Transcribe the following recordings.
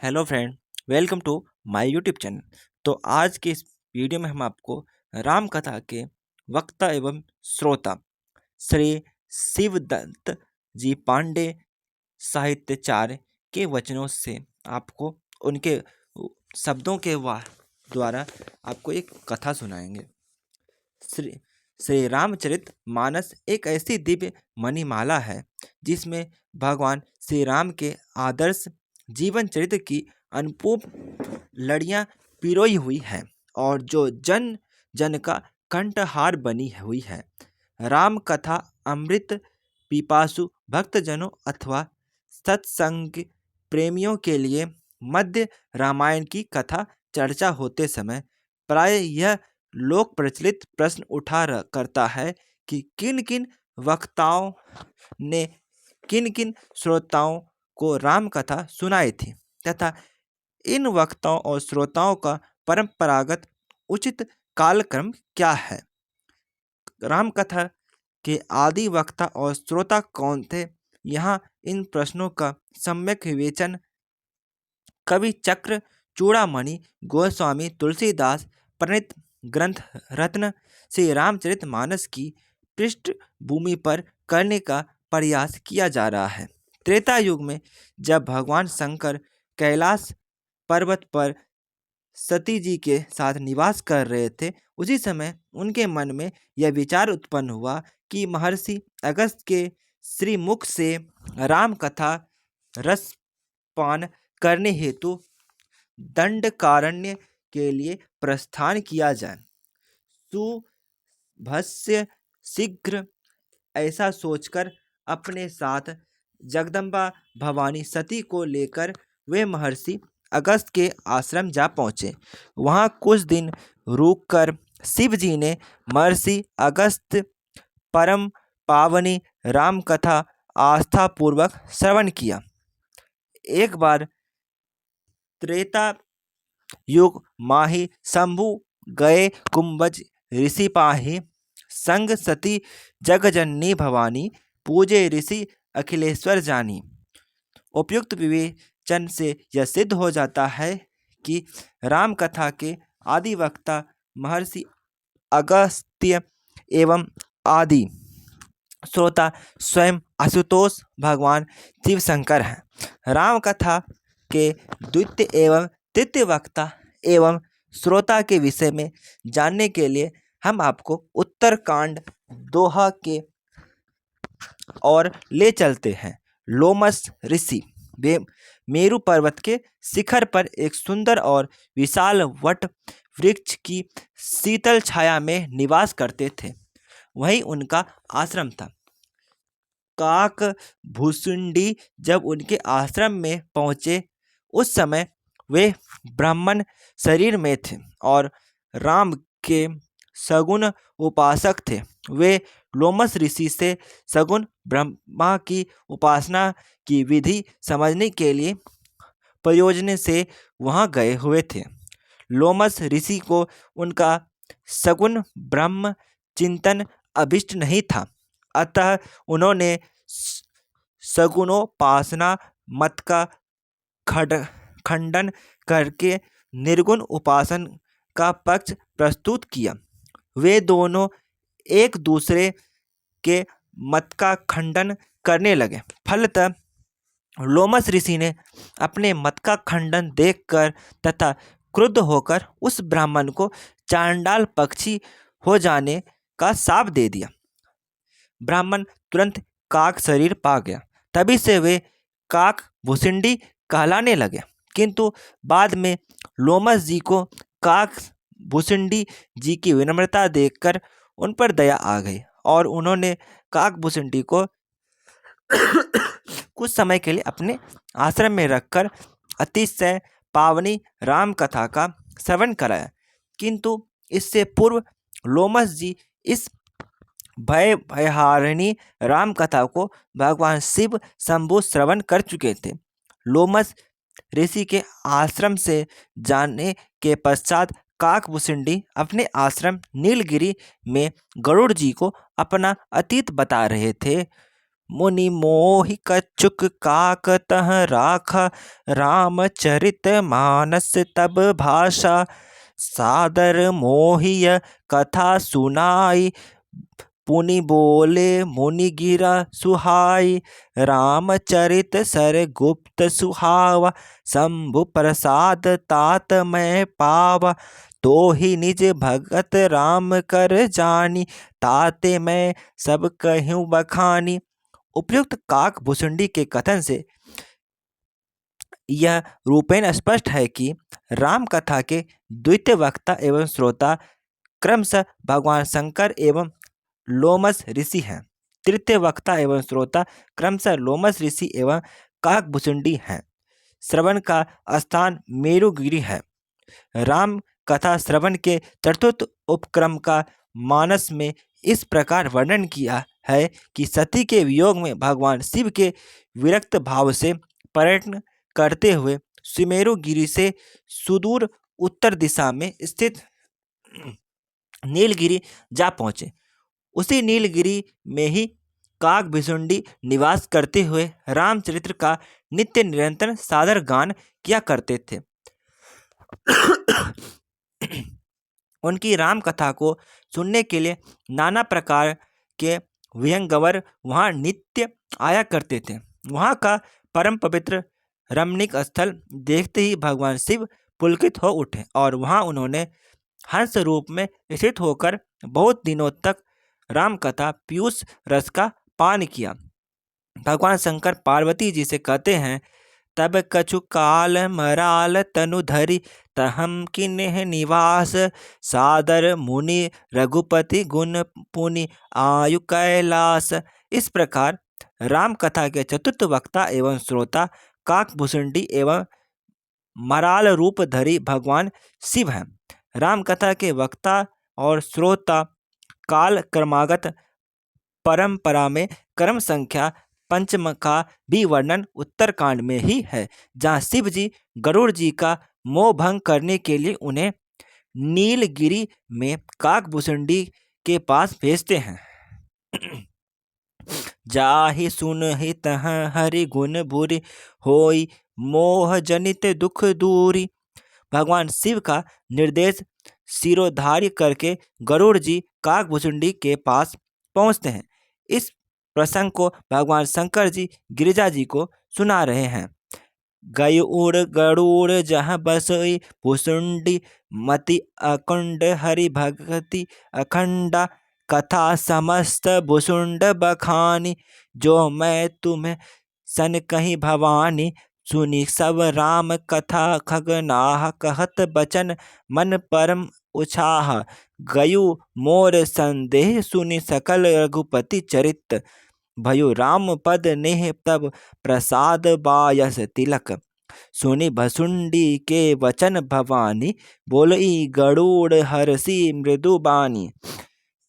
Hello friend. Welcome to my YouTube channel. तो आज के इस वीडियो में हम आपको राम कथा के वक्ता एवं श्रोता श्री शिवदत्त जी पांडे साहित्याचार्य के वचनों से आपको उनके शब्दों के द्वारा आपको एक कथा सुनाएंगे। श्री श्री रामचरित मानस एक ऐसी दिव्य मणिमाला है जिसमें भगवान श्री राम के आदर्श जीवन चरित्र की अनूप लड़ियां पिरोई हुई हैं और जो जन जन का कंठहार बनी हुई है। राम कथा अमृत पिपासु भक्तजनों अथवा सत्संग प्रेमियों के लिए मध्य रामायण की कथा चर्चा होते समय प्राय यह लोक प्रचलित प्रश्न करता है कि किन किन वक्ताओं ने किन किन श्रोताओं को राम कथा सुनाई थी तथा इन वक्ताओं और श्रोताओं का परंपरागत उचित कालक्रम क्या है। राम कथा के आदि वक्ता और श्रोता कौन थे। यहाँ इन प्रश्नों का सम्यक विवेचन कवि चक्र चूड़ामणि गोस्वामी तुलसीदास प्रणीत ग्रंथ रत्न से रामचरित मानस की पृष्ठभूमि पर करने का प्रयास किया जा रहा है। त्रेता युग में जब भगवान शंकर कैलाश पर्वत पर सती जी के साथ निवास कर रहे थे, उसी समय उनके मन में यह विचार उत्पन्न हुआ कि महर्षि अगस्त के श्रीमुख से राम कथा रसपान करने हेतु दंडकारण्य के लिए प्रस्थान किया जाए। सुभस्य शीघ्र ऐसा सोचकर अपने साथ जगदम्बा भवानी सती को लेकर वे महर्षि अगस्त के आश्रम जा पहुँचे। वहाँ कुछ दिन रुककर शिव जी ने महर्षि अगस्त परम पावनी राम कथा आस्थापूर्वक श्रवण किया। एक बार त्रेता युग माही शंभु गए कुंभज ऋषि पाही संग सती जगजननी भवानी पूजे ऋषि अखिलेश्वर जानी। उपयुक्त विवेचन से यह सिद्ध हो जाता है कि राम कथा के आदि वक्ता महर्षि अगस्त्य एवं आदि श्रोता स्वयं आशुतोष भगवान शिव शंकर हैं। राम कथा के द्वितीय एवं तृतीय वक्ता एवं श्रोता के विषय में जानने के लिए हम आपको उत्तरकांड दोहा के और ले चलते हैं। लोमस ऋषि वे मेरु पर्वत के शिखर पर एक सुंदर और विशाल वट वृक्ष की शीतल छाया में निवास करते थे। वहीं उनका आश्रम था। काक भुसुंडी जब उनके आश्रम में पहुंचे उस समय वे ब्राह्मण शरीर में थे और राम के सगुण उपासक थे। वे लोमस ऋषि से सगुण ब्रह्मा की उपासना की विधि समझने के लिए प्रयोजन से वहां गए हुए थे। लोमस ऋषि को उनका सगुण ब्रह्म चिंतन अभिष्ट नहीं था, अतः उन्होंने सगुणोपासना मत का खंडन करके निर्गुण उपासन का पक्ष प्रस्तुत किया। वे दोनों एक दूसरे के मत का खंडन करने लगे। फलतः लोमस ऋषि ने अपने मत का खंडन देखकर तथा क्रुद्ध होकर उस ब्राह्मण को चांडाल पक्षी हो जाने का शाप दे दिया। ब्राह्मण तुरंत काक शरीर पा गया। तभी से वे काक भुसुंडी कहलाने लगे। किंतु बाद में लोमस जी को काक भुसुंडी जी की विनम्रता देखकर उन पर दया आ गई और उन्होंने काक भुसुंडी को कुछ समय के लिए अपने आश्रम में रखकर अतिशय पावनी राम कथा का श्रवण कराया। किंतु इससे पूर्व लोमस जी इस भयहारिणी राम कथा को भगवान शिव शंभु श्रवण कर चुके थे। लोमस ऋषि के आश्रम से जाने के पश्चात काक भुसुंडी अपने आश्रम नीलगिरी में गरुड़ जी को अपना अतीत बता रहे थे। मुनि मोहि कछुक काक तह राखा, रामचरित मानस तब भाषा। सादर मोहिय कथा सुनाई, पुनि बोले मुनि गिरा सुहाई। रामचरित सर गुप्त सुहावा, शंभु प्रसाद तात मैं पावा। तो ही निज भगत राम कर जानी, ताते मैं सब कहूँ बखानी। उपयुक्त काक भुसुंडी के कथन से यह रूपेण स्पष्ट है कि राम कथा के द्वितीय वक्ता एवं श्रोता क्रमशः भगवान शंकर एवं लोमस ऋषि हैं। तृतीय वक्ता एवं श्रोता क्रमशः लोमस ऋषि एवं काकभुसुंडी हैं। श्रवण का स्थान मेरुगिरी है। राम कथा श्रवण के चतुर्थ उपक्रम का मानस में इस प्रकार वर्णन किया है कि सती के वियोग में भगवान शिव के विरक्त भाव से पर्यटन करते हुए सुमेरु गिरी से सुदूर उत्तर दिशा में स्थित नीलगिरी जा पहुँचे। उसी नीलगिरी में ही काकभुसुंडी निवास करते हुए रामचरित्र का नित्य निरंतर सादर गान किया करते थे। उनकी राम कथा को सुनने के लिए नाना प्रकार के विहंगवर वहाँ नित्य आया करते थे। वहाँ का परम पवित्र रमणीक स्थल देखते ही भगवान शिव पुलकित हो उठे और वहाँ उन्होंने हंस रूप में स्थित होकर बहुत दिनों तक राम कथा पीयूष रस का पान किया। भगवान शंकर पार्वती जी से कहते हैं, तब कछु काल मराल तनु धरि, तहम किन्ह निवास। सादर मुनि रघुपति गुण पुनि, आयु कैलास। इस प्रकार राम कथा के चतुर्थ वक्ता एवं श्रोता काकभुसुंडी एवं मराल रूप धरी भगवान शिव हैं। राम कथा के वक्ता और श्रोता काल क्रमागत परंपरा में क्रम संख्या पंचम का भी वर्णन उत्तरकांड में ही है, जहाँ शिव जी गरुड़ जी का मोह भंग करने के लिए उन्हें नीलगिरी में काकभुसुंडी के पास भेजते हैं। जाहि सुन ही तह हरि गुण बुरी, होई मोह जनित दुख दूरी। भगवान शिव का निर्देश सिरोधार्य करके गरुड़ जी काकभुसुंडी के पास पहुंचते हैं। इस प्रसंग को भगवान शंकर जी गिरिजा जी को सुना रहे हैं। गयुड़ गरुड़ जहाँ बसोई, भुसुंडी मति अकुंड हरि भगति अखंडा। कथा समस्त भुसुंड बखानी, जो मैं तुम्हें सन कहीं भवानी। सुनी सब राम कथा खगनाह, कहत बचन मन परम उछाह। गयु मोर संदेह सुनि सकल रघुपति चरित, भयो राम पद नेह तब प्रसाद बायस तिलक। सुनि भसुंडी के वचन भवानी, बोलई गरुड़ हरषि मृदु बानी।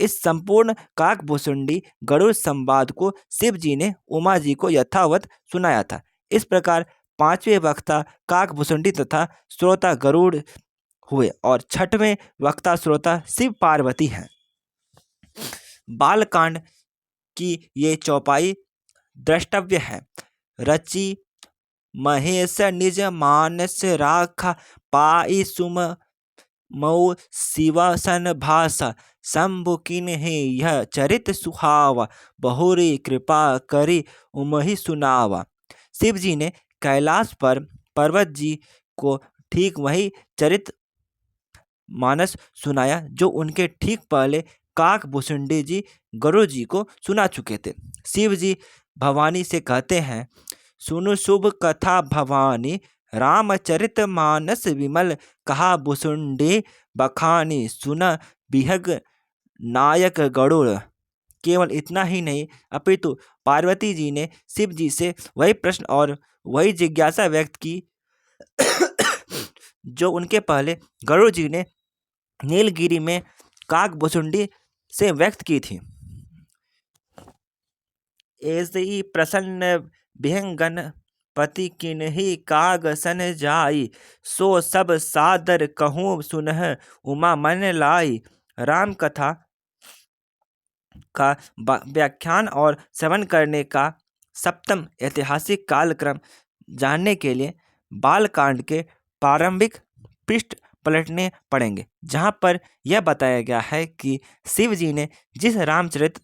इस संपूर्ण काकभुसुंडी गरुड़ संवाद को शिव जी ने उमा जी को यथावत सुनाया था। इस प्रकार पांचवें वक्ता काकभुसुंडी तथा श्रोता गरुड़ हुए और छठवें वक्ता श्रोता शिव पार्वती हैं। बालकांड की ये चौपाई द्रष्टव्य है। रचि महेश निज मानस राखा, पाई सुम मऊ शिवासन भाषा। शंभु किन्हि यह चरित सुहावा, बहुरी कृपा करी उमहि सुनावा। शिव जी ने कैलाश पर पर्वत जी को ठीक वही चरित मानस सुनाया जो उनके ठीक पहले काकभुसुंडी जी गरुड़ जी को सुना चुके थे। शिव जी भवानी से कहते हैं, सुनु शुभ कथा भवानी, रामचरित मानस विमल। कहा भुसुंडी बखानी, सुना बिहग नायक गरुड़। केवल इतना ही नहीं अपितु पार्वती जी ने शिव जी से वही प्रश्न और वही जिज्ञासा व्यक्त की जो उनके पहले गरुड़ जी ने नीलगिरी में काकभुसुंडी से व्यक्त की थी। ऐसे प्रसन्न विहंगन पति किन्हि काग सन जाई, सो सब सादर कहूँ सुनह उमा मन लाई। राम कथा का व्याख्यान और श्रवण करने का सप्तम ऐतिहासिक कालक्रम जानने के लिए बालकांड के प्रारंभिक पृष्ठ पलटने पड़ेंगे, जहां पर यह बताया गया है कि शिव जी ने जिस रामचरित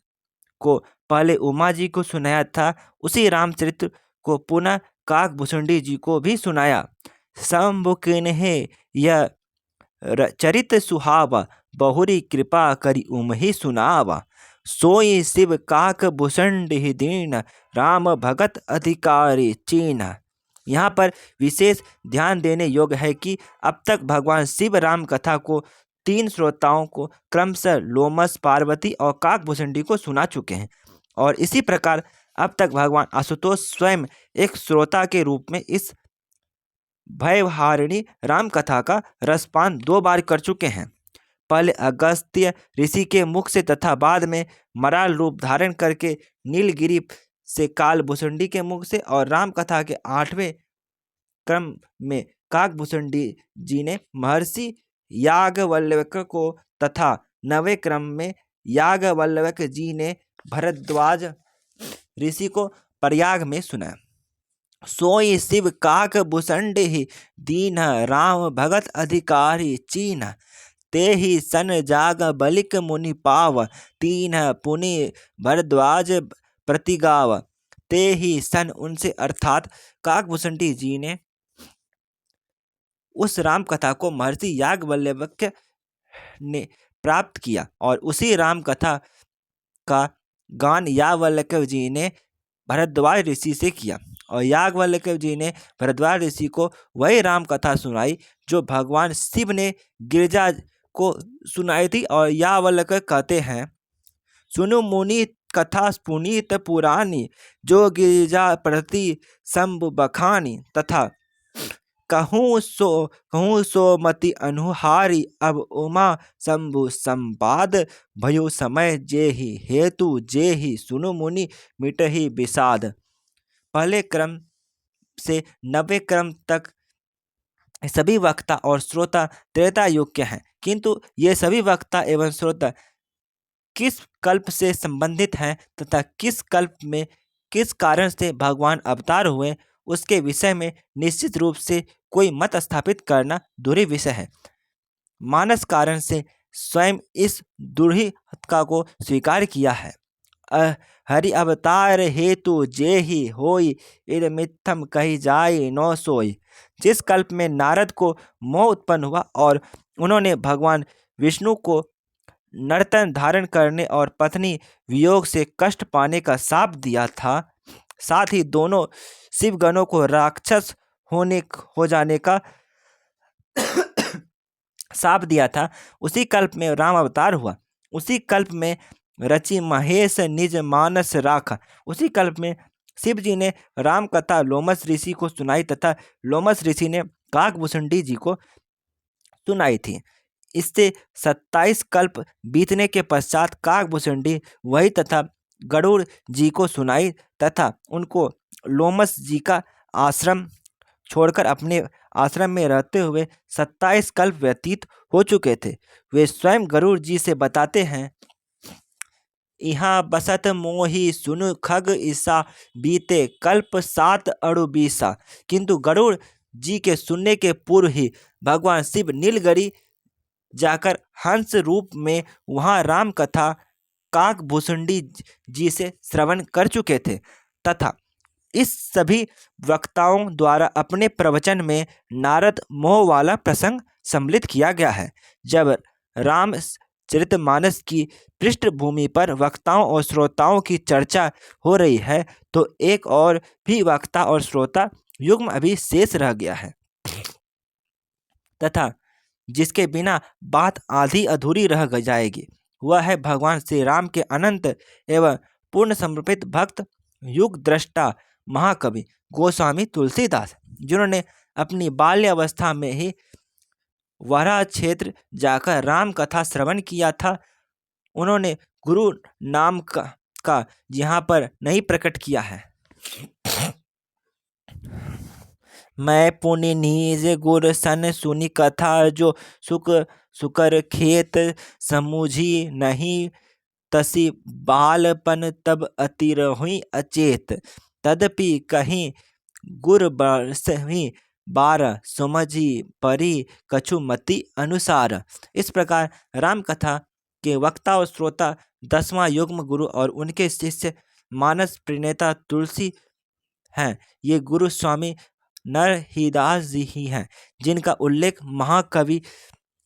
को पहले उमा जी को सुनाया था, उसी रामचरित को पुनः काकभूषुंडी जी को भी सुनाया। शंभु किन्हे यह चरित सुहावा, बहुरी कृपा करी उमहि सुनावा। सोई शिव काक भूषुंडी दीन, राम भगत अधिकारी चीन। यहाँ पर विशेष ध्यान देने योग्य है कि अब तक भगवान शिव राम कथा को 3 श्रोताओं को क्रमशः लोमस, पार्वती और काकभूषुंडी को सुना चुके हैं, और इसी प्रकार अब तक भगवान आशुतोष स्वयं एक श्रोता के रूप में इस भयहारिणी राम कथा का रसपान 2 बार कर चुके हैं। पहले अगस्त्य ऋषि के मुख से तथा बाद में मराल रूप धारण करके नीलगिरी से कालभूषुंडी के मुख से, और राम कथा के 8वें क्रम में काकभूषुंडी जी ने महर्षि याज्ञवल्क्य को तथा 9वें क्रम में याज्ञवल्क्य जी ने भरद्वाज ऋषि को प्रयाग में सुना। सोई शिव काकभूषुंडी दीन, राम भगत अधिकारी चीन। ते ही सन जाग बलिक मुनि पाव, तीन पुनि भरद्वाज प्रतिगाव। ते ही सन उनसे अर्थात काकभूषुंडी जी ने उस राम कथा को महर्षि याज्ञवल्क्य ने प्राप्त किया, और उसी राम कथा का गान याज्ञवल्क्य जी ने भरद्वाज ऋषि से किया, और याज्ञवल्क्य जी ने भरद्वाज ऋषि को वही राम कथा सुनाई जो भगवान शिव ने गिरिजा को सुनाई थी। और याज्ञवल्क्य कहते हैं, सुनु मुनि कथा पुनीत पुरानी, जो गिरिजा प्रति शंभु बखानी। तथा कहूँ सो मति अनुहारी, अब उमा शंभु संपाद भयो समय जेहि हेतु जेहि, सुनु मुनि मिटहि विषाद। पहले क्रम से 9वें क्रम तक सभी वक्ता और श्रोता त्रेता युग के हैं, किंतु ये सभी वक्ता एवं श्रोता किस कल्प से संबंधित हैं तथा किस कल्प में किस कारण से भगवान अवतार हुए, उसके विषय में निश्चित रूप से कोई मत स्थापित करना दूरी विषय है। मानस कारण से स्वयं इस दूरहीता को स्वीकार किया है। हरि अवतार हेतु जेहि होई, इद मिथ्यम कही जाय नो सोई। जिस कल्प में नारद को मोह उत्पन्न हुआ और उन्होंने भगवान विष्णु को नर्तन धारण करने और पत्नी वियोग से कष्ट पाने का शाप दिया था, साथ ही दोनों शिवगणों को राक्षस हो जाने का शाप दिया था, उसी कल्प में राम अवतार हुआ। उसी कल्प में रचि महेश निज मानस राखा। उसी कल्प में शिव जी ने राम कथा लोमस ऋषि को सुनाई तथा लोमस ऋषि ने काकभूषुंडी जी को सुनाई थी। इससे 27 कल्प बीतने के पश्चात काकभूषुंडी वही तथा गरुड़ जी को सुनाई तथा उनको लोमस जी का आश्रम छोड़कर अपने आश्रम में रहते हुए 27 कल्प व्यतीत हो चुके थे। वे स्वयं गरुड़ जी से बताते हैं, यहाँ बसत मोहि सुनु खग ईसा, बीते कल्प 7 अरु 20। किंतु गरुड़ जी के सुनने के पूर्व ही भगवान शिव नीलगिरी जाकर हंस रूप में वहाँ राम कथा काकभूषुंडी जी से श्रवण कर चुके थे तथा इस सभी वक्ताओं द्वारा अपने प्रवचन में नारद मोह वाला प्रसंग सम्मिलित किया गया है। जब रामचरितमानस की पृष्ठभूमि पर वक्ताओं और श्रोताओं की चर्चा हो रही है, तो एक और भी वक्ता और श्रोता युग्म अभी शेष रह गया है तथा जिसके बिना बात आधी अधूरी रह जाएगी। वह है भगवान श्री राम के अनंत एवं पूर्ण समर्पित भक्त युग दृष्टा महाकवि गोस्वामी तुलसीदास, जिन्होंने अपनी बाल्यावस्था में ही वराह क्षेत्र जाकर राम कथा श्रवण किया था। उन्होंने गुरु नाम का यहाँ पर नहीं प्रकट किया है। मैं पुनि निज गुर सन सुनी कथा, जो सुकर खेत समुझी नहीं तसी बालपन तब अति रहुई अचेत, तदपि कहीं गुर बरसहि बार, सुमझी परी कछु मति अनुसार। इस प्रकार राम कथा के वक्ता और श्रोता 10वां युग्म गुरु और उनके शिष्य मानस प्रणेता तुलसी हैं। ये गुरु स्वामी नरहिदास जी ही हैं, जिनका उल्लेख महाकवि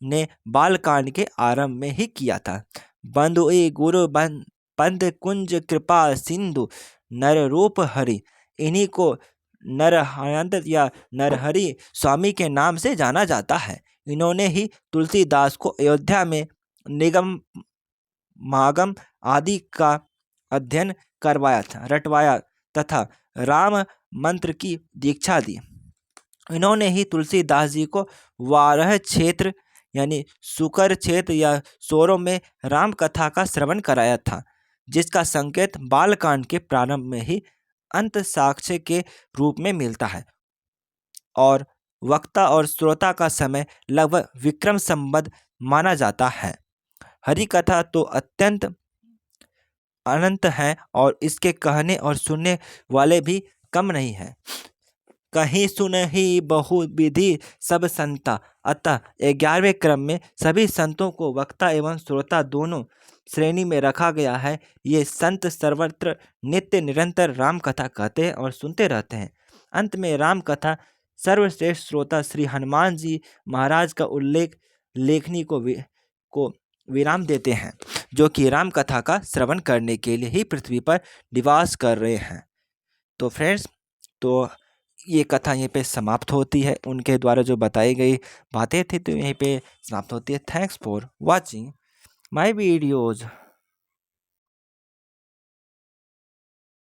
ने बालकांड के आरंभ में ही किया था। बंधुए गुरु पंद कुंज कृपा सिंधु, नर रूप हरि। इन्हीं को नरहंत या नरहरि स्वामी के नाम से जाना जाता है। इन्होंने ही तुलसीदास को अयोध्या में निगम मागम आदि का अध्ययन रटवाया तथा राम मंत्र की दीक्षा दी। इन्होंने ही तुलसीदास जी को वारह क्षेत्र यानी सुकर क्षेत्र या सोरों में राम कथा का श्रवण कराया था, जिसका संकेत बालकांड के प्रारंभ में ही अंत साक्ष्य के रूप में मिलता है। और वक्ता और श्रोता का समय लगभग विक्रम संवत माना जाता है। हरि कथा तो अत्यंत अनंत है और इसके कहने और सुनने वाले भी कम नहीं है। कहीं सुनहि बहु विधि सब संता, अतः 11वें क्रम में सभी संतों को वक्ता एवं श्रोता दोनों श्रेणी में रखा गया है। ये संत सर्वत्र नित्य निरंतर राम कथा कहते हैं और सुनते रहते हैं। अंत में राम कथा सर्वश्रेष्ठ श्रोता श्री हनुमान जी महाराज का उल्लेख लेखनी को विराम देते हैं, जो कि राम कथा का श्रवण करने के लिए ही पृथ्वी पर निवास कर रहे हैं। तो फ्रेंड्स, तो ये कथा यहीं पे समाप्त होती है। उनके द्वारा जो बताई गई बातें थी तो यहीं पे समाप्त होती है। Thanks for watching my videos.